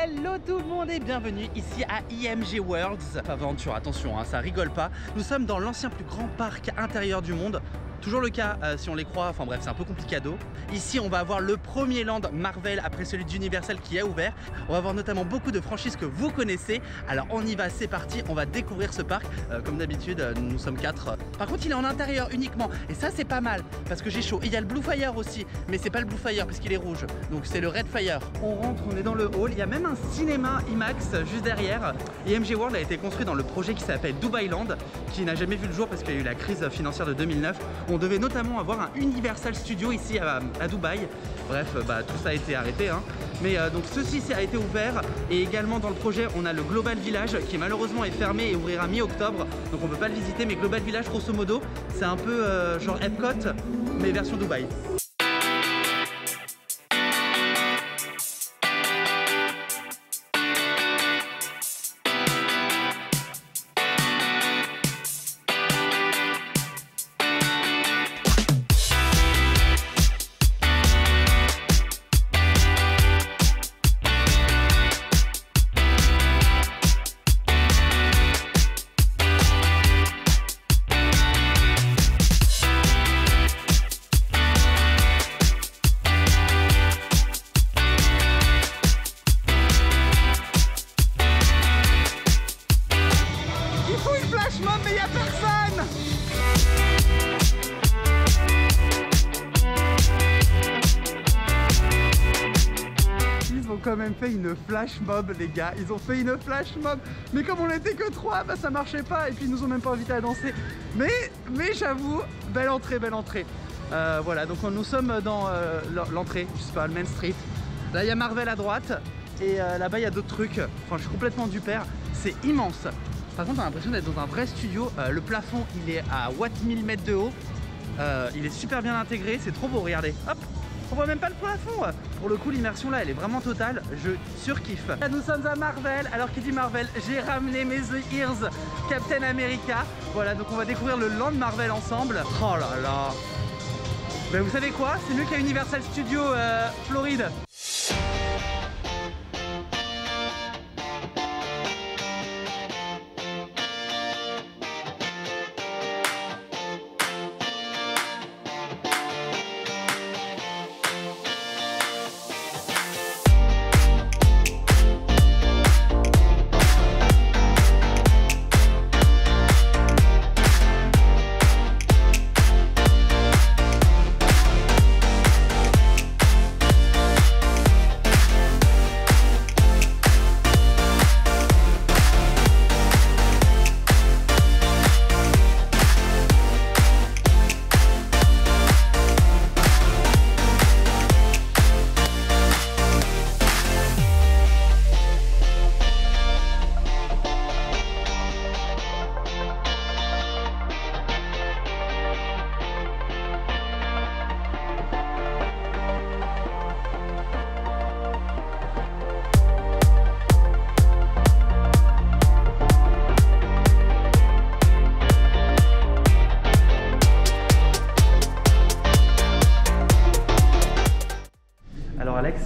Hello tout le monde et bienvenue ici à IMG Worlds Aventure. Attention, hein, ça rigole pas. Nous sommes dans l'ancien plus grand parc intérieur du monde. Toujours le cas si on les croit, enfin bref c'est un peu complicado. Ici on va avoir le premier land Marvel après celui d'Universal qui a ouvert. On va avoir notamment beaucoup de franchises que vous connaissez. Alors on y va, c'est parti, on va découvrir ce parc. Comme d'habitude nous sommes 4. Par contre il est en intérieur uniquement et ça c'est pas mal parce que j'ai chaud. Il y a le Blue Fire aussi, mais c'est pas le Blue Fire parce qu'il est rouge. Donc c'est le Red Fire. On rentre, on est dans le hall, il y a même un cinéma IMAX juste derrière. IMG World a été construit dans le projet qui s'appelle Dubai Land, qui n'a jamais vu le jour parce qu'il y a eu la crise financière de 2009. On devait notamment avoir un Universal Studio ici à Dubaï. Bref, tout ça a été arrêté. Hein. Mais donc ceci a été ouvert. Et également dans le projet, on a le Global Village qui malheureusement est fermé et ouvrira mi-octobre. Donc on ne peut pas le visiter. Mais Global Village, grosso modo, c'est un peu genre Epcot, mais version Dubaï. Mais il n'y a personne. Ils ont quand même fait une flash mob les gars, ils ont fait une flash mob. Mais comme on n'était que 3, ça marchait pas et puis ils nous ont même pas invités à danser. Mais j'avoue, belle entrée, belle entrée. Voilà, donc nous sommes dans l'entrée, je sais pas, le Main Street. Là il y a Marvel à droite et là-bas il y a d'autres trucs. Enfin je suis complètement du père, c'est immense. Par contre on a l'impression d'être dans un vrai studio. Le plafond il est à 1000 mètres de haut. Il est super bien intégré, c'est trop beau, regardez. Hop, on voit même pas le plafond. Pour le coup l'immersion là elle est vraiment totale, je surkiffe. Là nous sommes à Marvel, alors qui dit Marvel, j'ai ramené mes The Ears Captain America. Voilà, donc on va découvrir le land Marvel ensemble. Oh là là. Ben vous savez quoi, c'est mieux qu'à Universal Studios Floride.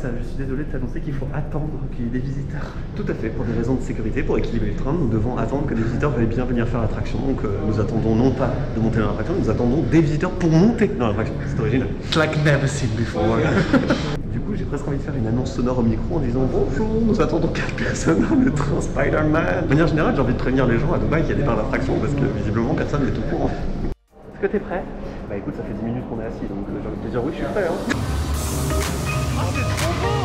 Je suis désolé de t'annoncer qu'il faut attendre qu'il y ait des visiteurs. Tout à fait, pour des raisons de sécurité, pour équilibrer le train, nous devons attendre que des visiteurs veuillent bien venir faire l'attraction. Donc nous attendons non pas de monter dans l'attraction, nous attendons des visiteurs pour monter dans l'attraction. C'est original. Like never seen before. Voilà. Du coup, j'ai presque envie de faire une annonce sonore au micro en disant bonjour, nous attendons 4 personnes dans le train Spider-Man. De manière générale, j'ai envie de prévenir les gens à Dubaï qu'il y a des parts d'attraction parce que visiblement personne n'est au courant. Est-ce que t'es prêt? Bah écoute, ça fait 10 minutes qu'on est assis, donc j'ai envie de te dire oui, je suis prêt. Hein. Oh, c'est trop beau!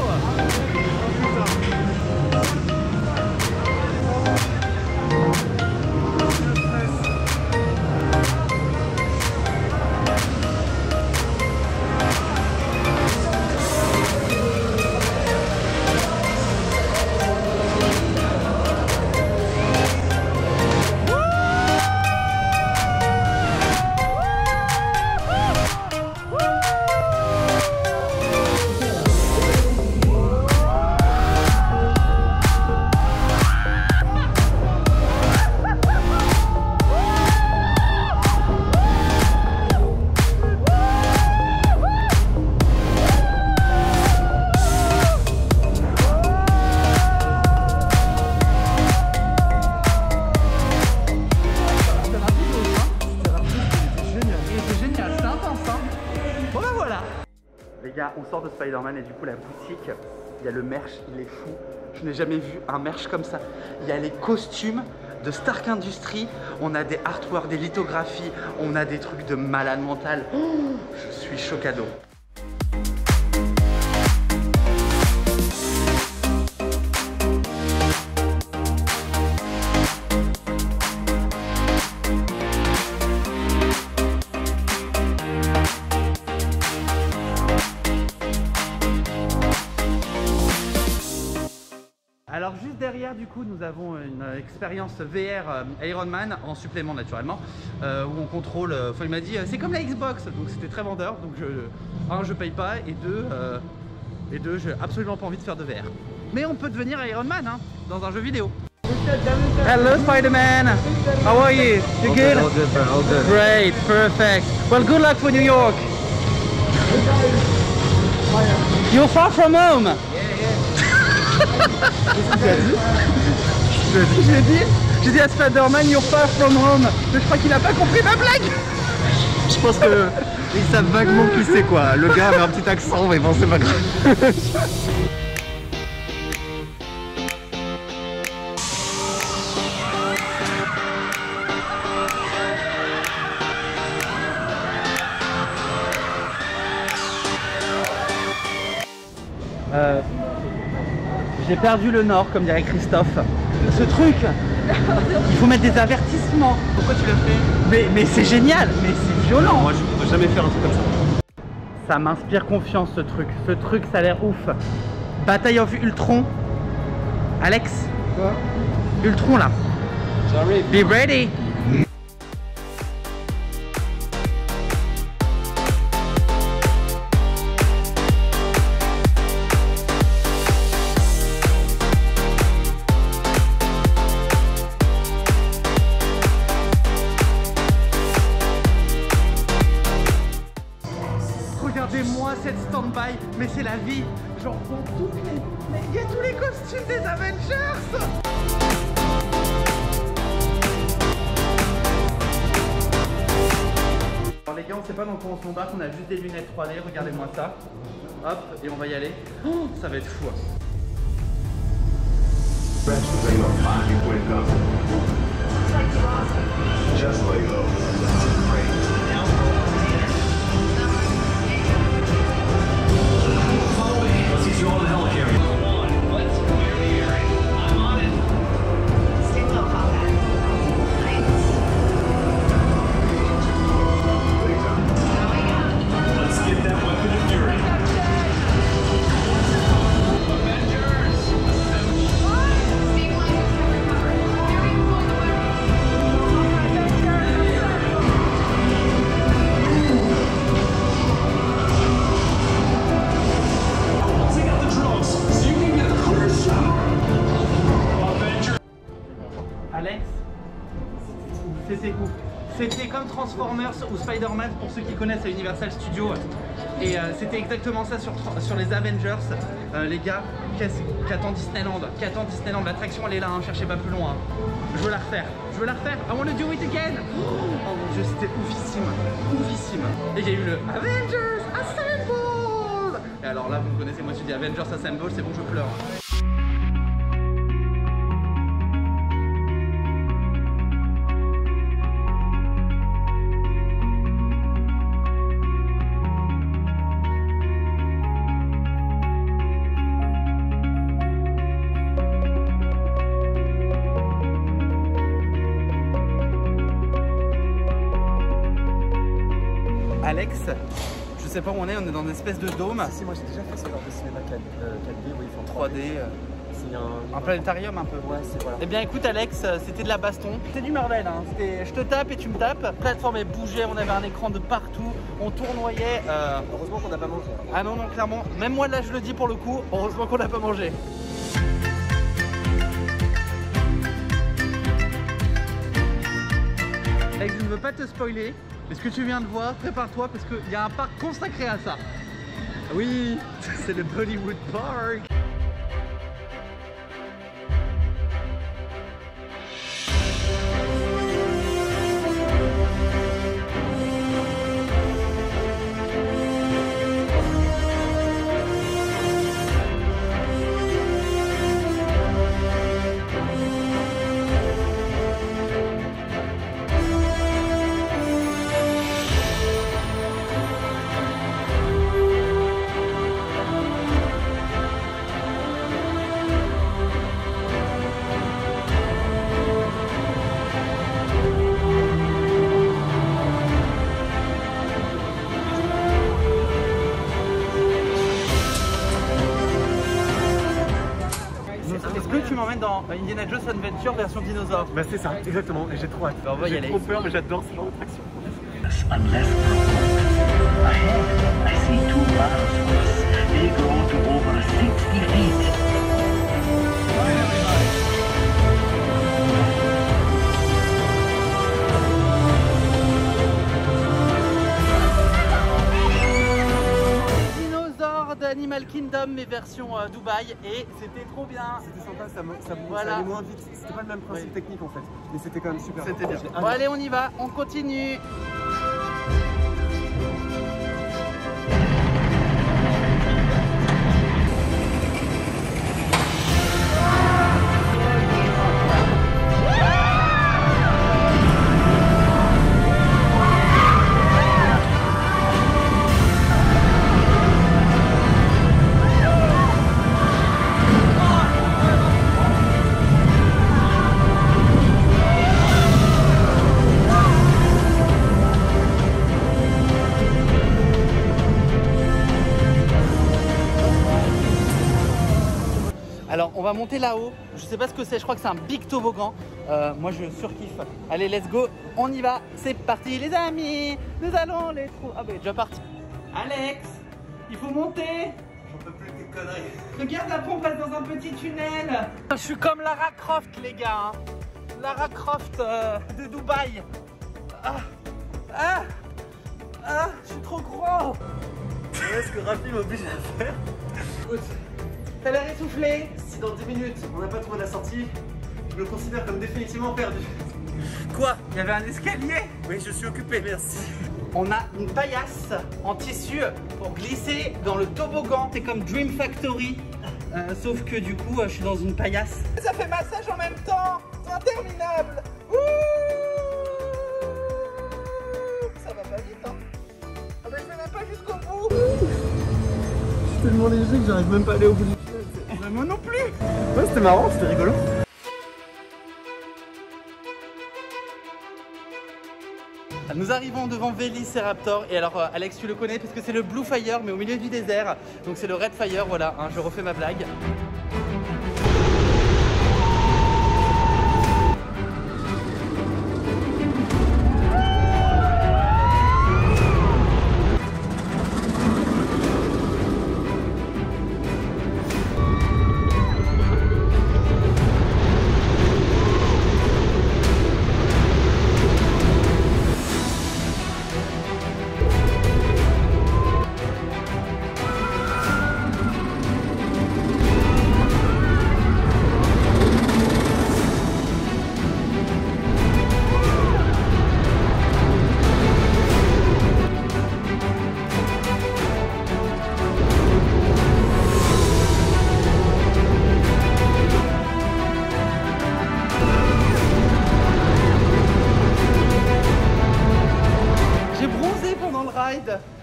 sort de Spider-Man et du coup la boutique, il y a le merch, il est fou. Je n'ai jamais vu un merch comme ça. Il y a les costumes de Stark Industries, on a des artworks, des lithographies, on a des trucs de malade mental. Oh, je suis chocado. Alors juste derrière du coup nous avons une expérience VR Iron Man en supplément naturellement où on contrôle, enfin il m'a dit c'est comme la Xbox, donc c'était très vendeur, donc je paye pas et deux j'ai absolument pas envie de faire de VR. Mais on peut devenir Iron Man hein, dans un jeu vidéo. Hello Spider-Man, how are you? You good? All good, bro. All good. Great, perfect. Well, good luck for New York. You're far from home. J'ai dit à Spider-Man, you're far from home. Mais je crois qu'il a pas compris ma blague. Je pense que ils savent vaguement qui c'est quoi. Le gars avait un petit accent, mais bon, c'est pas grave. J'ai perdu le nord, comme dirait Christophe. Ce truc, il faut mettre des avertissements. Pourquoi tu l'as fait? Mais c'est génial, mais c'est violent. Moi, je ne peux jamais faire un truc comme ça. Ça m'inspire confiance, ce truc. Ce truc, ça a l'air ouf. Bataille of Ultron. Alex? Quoi? Ultron, là. J'arrive. Be ready. Regardez-moi cette stand-by, mais c'est la vie. J'en prends tous il y a tous les costumes des Avengers. Alors les gars, on sait pas dans quoi on s'embarque, on a juste des lunettes 3D, regardez-moi ça. Hop, et on va y aller. Oh, ça va être fou. Alex, c'était ouf. C'était comme Transformers ou Spider-Man pour ceux qui connaissent à Universal Studios. Et c'était exactement ça sur les Avengers. Les gars, qu'attend Disneyland? Qu'attend Disneyland? L'attraction elle est là, hein, cherchez pas plus loin. Hein. Je veux la refaire. Je veux la refaire. I wanna do it again. Oh mon dieu, c'était oufissime. Oufissime. Et il y a eu le Avengers Assemble. Et alors là, vous me connaissez, moi je dis Avengers Assemble, c'est bon, je pleure. Alex, je sais pas où on est dans une espèce de dôme. Si, moi j'ai déjà fait ce genre de cinéma 4D où ils font 3D. C'est un planétarium un peu. Ouais, c'est voilà. Eh bien écoute Alex, c'était de la baston. C'était du Marvel, hein. C'était je te tape et tu me tapes. La plateforme elle bougeait, on avait un écran de partout, on tournoyait. Heureusement qu'on n'a pas mangé. Ah non, non, clairement. Même moi là je le dis pour le coup, heureusement qu'on n'a pas mangé. Alex, je ne veux pas te spoiler, mais ce que tu viens de voir, prépare-toi parce qu'il y a un parc consacré à ça. Oui, c'est le Bollywood Park. Indiana Jones Adventure version dinosaure. Bah c'est ça, exactement, et j'ai trop hâte. Bah, on va y aller. J'ai trop peur, mais j'adore ce genre d'attraction. Unless provoked. Ahead, I see 2 biospheres. They grow to over 60 feet. Dinosaures d'Animal Kingdom, mais version Dubaï, et c'était trop bien. C'était sympa, ça Voilà. allait moins vite. C'était pas le même principe technique en fait, mais c'était quand même super. C'était bien. Bon allez, on y va, on continue. Alors on va monter là-haut, je sais pas ce que c'est, je crois que c'est un big toboggan. Moi je surkiffe. Allez, let's go, on y va, c'est parti les amis. Nous allons les trous. Ah bah il est déjà parti. Alex, il faut monter. J'en peux plus de tes conneries. Regarde, après on passe dans un petit tunnel. Je suis comme Lara Croft les gars, hein. Lara Croft de Dubaï. Je suis trop gros. C'est ce que Rafi m'oblige à faire. Écoute, t'as l'air essoufflé. Si dans 10 minutes on n'a pas trouvé la sortie, je me considère comme définitivement perdu. Quoi? Il y avait un escalier? Oui, je suis occupé, merci. On a une paillasse en tissu pour glisser dans le toboggan. T'es comme Dream Factory. Sauf que du coup, je suis dans une paillasse. Ça fait massage en même temps. C'est interminable. Ouh, ça va pas vite, hein. Ah bah je vais même pas jusqu'au bout. Je suis tellement léger que j'arrive même pas à aller au bout du tunnel. Mais moi non plus. Ouais, c'était marrant, c'était rigolo. Nous arrivons devant Velociraptor et alors Alex tu le connais parce que c'est le Blue Fire mais au milieu du désert, donc c'est le Red Fire, voilà, hein, je refais ma blague.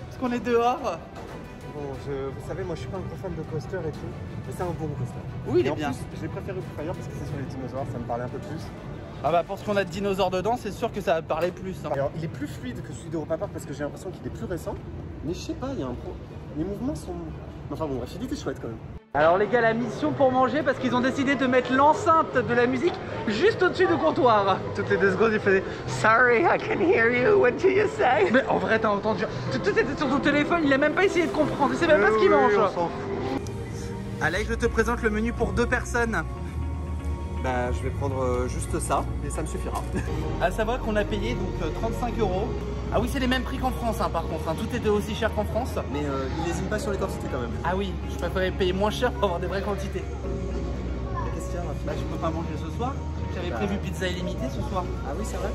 Parce qu'on est dehors. Bon, vous savez, moi je suis pas un gros fan de coaster et tout, mais c'est un bon coaster. Oui, il et est en bien. plus, j'ai préféré Blue Fire parce que c'est sur les dinosaures, ça me parlait un peu plus. Ah bah pour ce qu'on a de dinosaures dedans, c'est sûr que ça va parler plus. Hein. Alors, il est plus fluide que celui d'Europa Park parce que j'ai l'impression qu'il est plus récent. Mais je sais pas, il y a un pro. Les mouvements sont. Enfin bon, bref, il était chouette quand même. Alors les gars, la mission pour manger parce qu'ils ont décidé de mettre l'enceinte de la musique juste au-dessus du comptoir. Toutes les 2 secondes, il faisait Sorry, I can hear you, what do you say? Mais en vrai, t'as entendu. Tout était sur ton téléphone, il a même pas essayé de comprendre, il sait même pas ce qu'il mange. Alex, je te présente le menu pour 2 personnes. Bah, je vais prendre juste ça et ça me suffira. À savoir qu'on a payé donc 35 €. Ah oui, c'est les mêmes prix qu'en France hein, par contre, hein. Tout était aussi cher qu'en France. Mais il lésine pas sur les quantités quand même. Ah oui, je préférais payer moins cher pour avoir des vraies quantités. Qu'est-ce qu'il y a, Rafi? Bah je peux pas manger ce soir, j'avais prévu pizza illimitée ce soir. Ah oui, c'est vrai.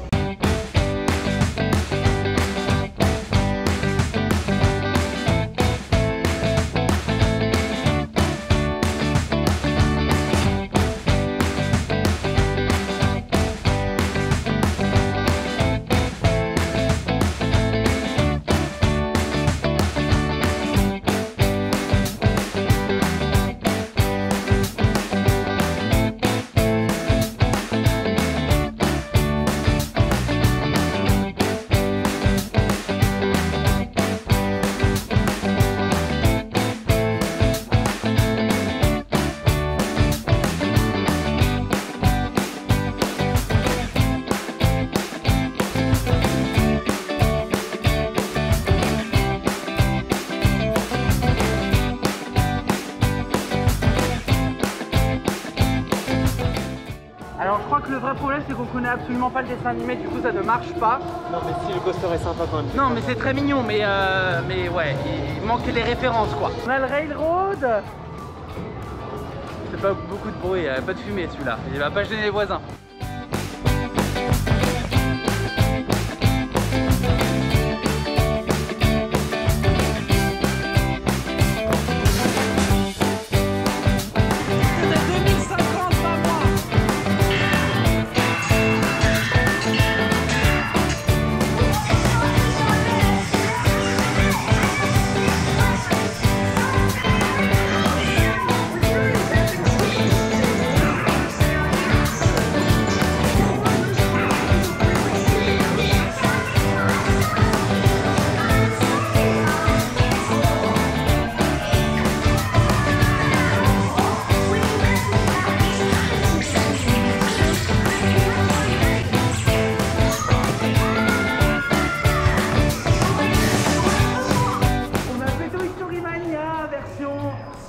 problème c'est qu'on connaît absolument pas le dessin animé, du coup ça ne marche pas. Non mais si, le coaster est sympa quand même. Non mais c'est très mignon, mais ouais, il manque les références quoi. On a le railroad. C'est pas beaucoup de bruit, il n'y a pas de fumée celui-là, il va pas gêner les voisins.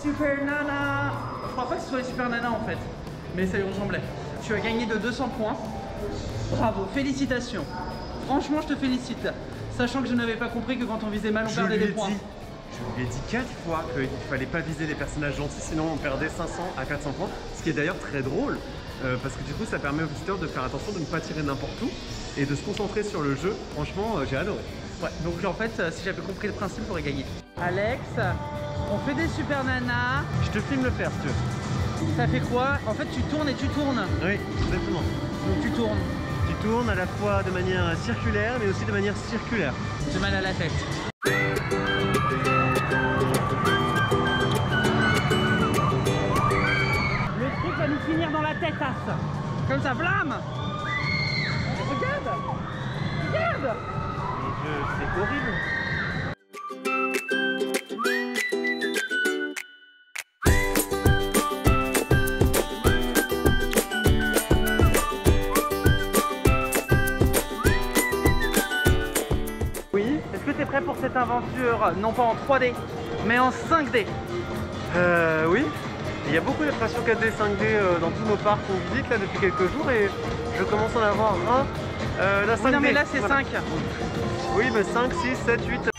Super Nana. Je crois pas que ce soit les Super Nana en fait, mais ça lui ressemblait. Tu as gagné de 200 points. Bravo, félicitations. Franchement, je te félicite. Sachant que je n'avais pas compris que quand on visait mal, on perdait des points. Je lui ai dit 4 fois qu'il fallait pas viser les personnages gentils, sinon on perdait 500 à 400 points. Ce qui est d'ailleurs très drôle, parce que du coup ça permet aux visiteurs de faire attention de ne pas tirer n'importe où et de se concentrer sur le jeu. Franchement, j'ai adoré. Ouais, donc en fait, si j'avais compris le principe, j'aurais gagné. Alex, on fait des Super Nana. Je te filme le faire si tu veux. Ça fait quoi? En fait, tu tournes et tu tournes. Oui, exactement. Donc tu tournes. Tu tournes à la fois de manière circulaire, mais aussi de manière circulaire. J'ai mal à la tête. Le truc va nous finir dans la tête, as. Comme ça, blam. Regarde. Regarde. C'est horrible. Oui. Est-ce que tu es prêt pour cette aventure, non pas en 3D, mais en 5D? Oui. Il y a beaucoup d'attractions 4D, 5D dans tous nos parcs qu'on visite là depuis quelques jours et je commence à en avoir un. La 5D. Oui, non mais là c'est voilà. 5. Oui, mais 5, 6, 7, 8.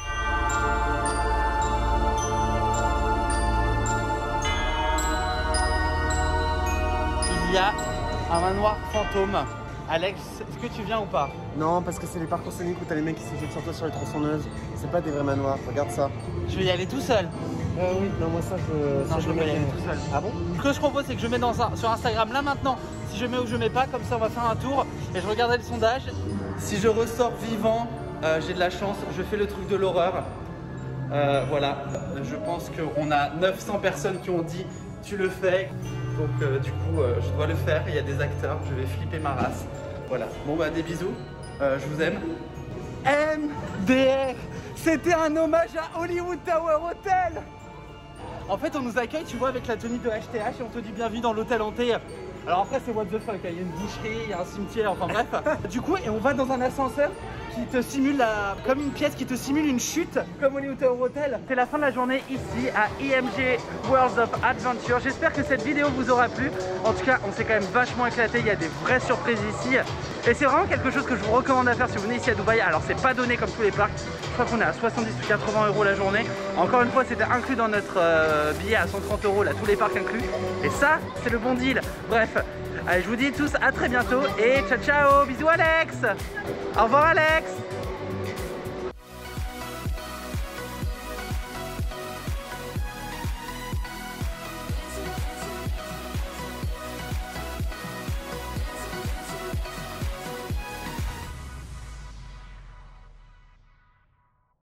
Il y a un manoir fantôme. Alex, est-ce que tu viens ou pas? Non, parce que c'est les parcours scéniques où t'as les mecs qui s'échauffent sur toi sur les tronçonneuses. C'est pas des vrais manoirs, regarde ça. Je vais y aller tout seul. Oui, non, moi ça je. Non, je veux pas y aller tout seul. Ah bon? Ce que je propose, c'est que je mets sur Instagram là maintenant. Si je mets ou je mets pas, comme ça on va faire un tour et je regarderai le sondage. Si je ressors vivant, j'ai de la chance, je fais le truc de l'horreur. Voilà, je pense qu'on a 900 personnes qui ont dit tu le fais. Donc du coup, je dois le faire. Il y a des acteurs, je vais flipper ma race. Voilà, bon bah des bisous, je vous aime. MDR, c'était un hommage à Hollywood Tower Hotel. En fait, on nous accueille, tu vois, avec la tenue de HTH et on te dit bienvenue dans l'hôtel hanté. Alors après, c'est what the fuck, il y a une boucherie, il y a un cimetière, enfin bref. Du coup, et on va dans un ascenseur qui te simule comme une pièce qui te simule une chute, comme Hollywood Tower Hotel. C'est la fin de la journée ici à IMG Worlds of Adventure. J'espère que cette vidéo vous aura plu. En tout cas, on s'est quand même vachement éclaté. Il y a des vraies surprises ici. Et c'est vraiment quelque chose que je vous recommande à faire si vous venez ici à Dubaï. Alors, c'est pas donné comme tous les parcs. Je crois qu'on est à 70 ou 80 € la journée. Encore une fois, c'était inclus dans notre billet à 130 € là, tous les parcs inclus. Et ça, c'est le bon deal. Bref. Allez, je vous dis tous à très bientôt et ciao ciao, bisous Alex. Au revoir Alex.